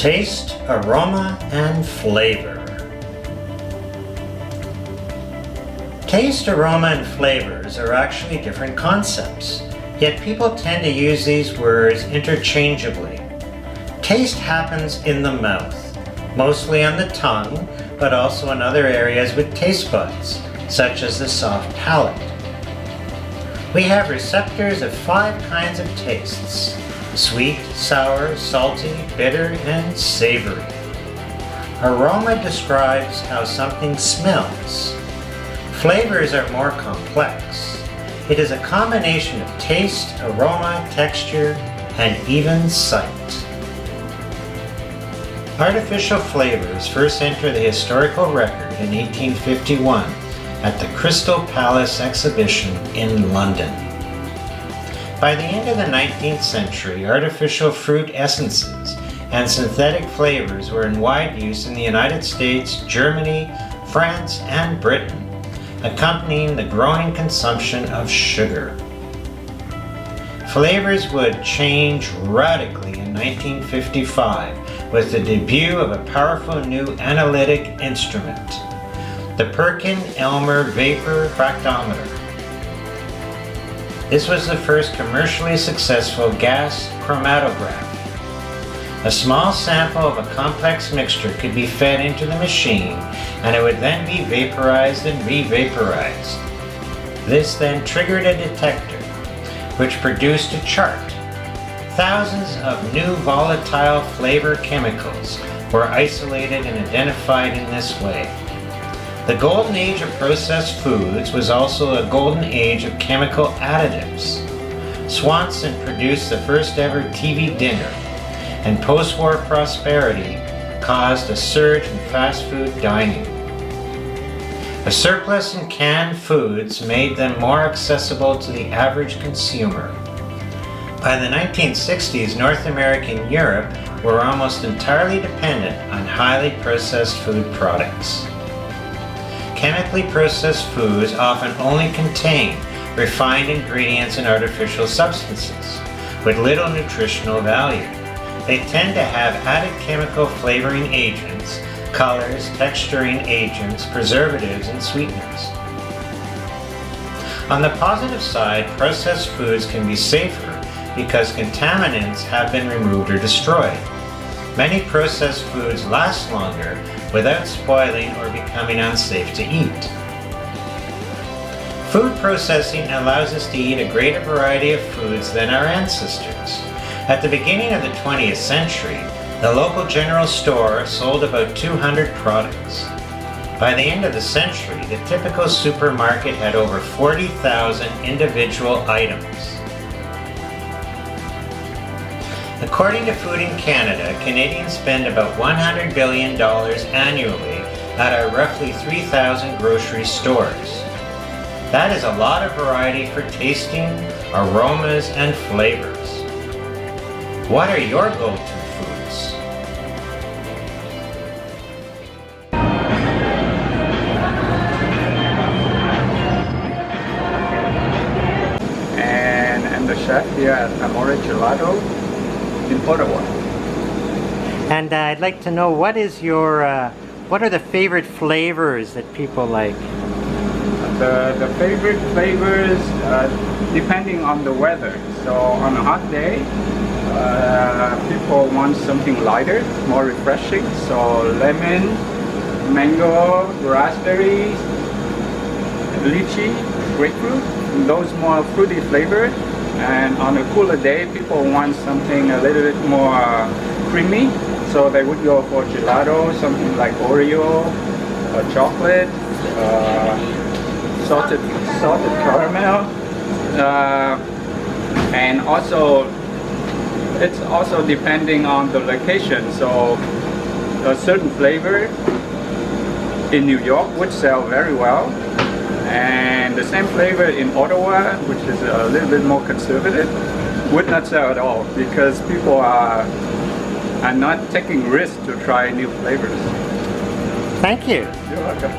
Taste, aroma, and flavor. Taste, aroma, and flavors are actually different concepts, yet people tend to use these words interchangeably. Taste happens in the mouth, mostly on the tongue, but also in other areas with taste buds, such as the soft palate. We have receptors of 5 kinds of tastes: sweet, sour, salty, bitter, and savory. Aroma describes how something smells. Flavors are more complex. It is a combination of taste, aroma, texture, and even sight. Artificial flavors first enter the historical record in 1851 at the Crystal Palace exhibition in London. By the end of the 19th century, artificial fruit essences and synthetic flavors were in wide use in the United States, Germany, France, and Britain, accompanying the growing consumption of sugar. Flavors would change radically in 1955 with the debut of a powerful new analytic instrument, the Perkin-Elmer Vapor Fractometer. This was the first commercially successful gas chromatograph. A small sample of a complex mixture could be fed into the machine, and it would then be vaporized and re-vaporized. This then triggered a detector, which produced a chart. Thousands of new volatile flavor chemicals were isolated and identified in this way. The golden age of processed foods was also a golden age of chemical additives. Swanson produced the first ever TV dinner, and post-war prosperity caused a surge in fast food dining. A surplus in canned foods made them more accessible to the average consumer. By the 1960s, North America and Europe were almost entirely dependent on highly processed food products. Chemically processed foods often only contain refined ingredients and artificial substances with little nutritional value. They tend to have added chemical flavoring agents, colors, texturing agents, preservatives, and sweeteners. On the positive side, processed foods can be safer because contaminants have been removed or destroyed. Many processed foods last longer without spoiling or becoming unsafe to eat. Food processing allows us to eat a greater variety of foods than our ancestors. At the beginning of the 20th century, the local general store sold about 200 products. By the end of the century, the typical supermarket had over 40,000 individual items. According to Food in Canada, Canadians spend about $100 billion annually at our roughly 3,000 grocery stores. That is a lot of variety for tasting, aromas, and flavors. What are your go-to foods? And I'm the chef here at Amore Gelato in Ottawa. And I'd like to know what are the favorite flavors that people like? The favorite flavors depending on the weather. So on a hot day, people want something lighter, more refreshing. So lemon, mango, raspberry, lychee, grapefruit, those more fruity flavors. And on a cooler day, people want something a little bit more creamy. So they would go for gelato, something like Oreo, chocolate, salted caramel, and also it's also depending on the location. So a certain flavor in New York would sell very well, and the same flavor in Ottawa, which is a little bit more conservative, would not sell at all because people are not taking risks to try new flavors. Thank you. You're welcome.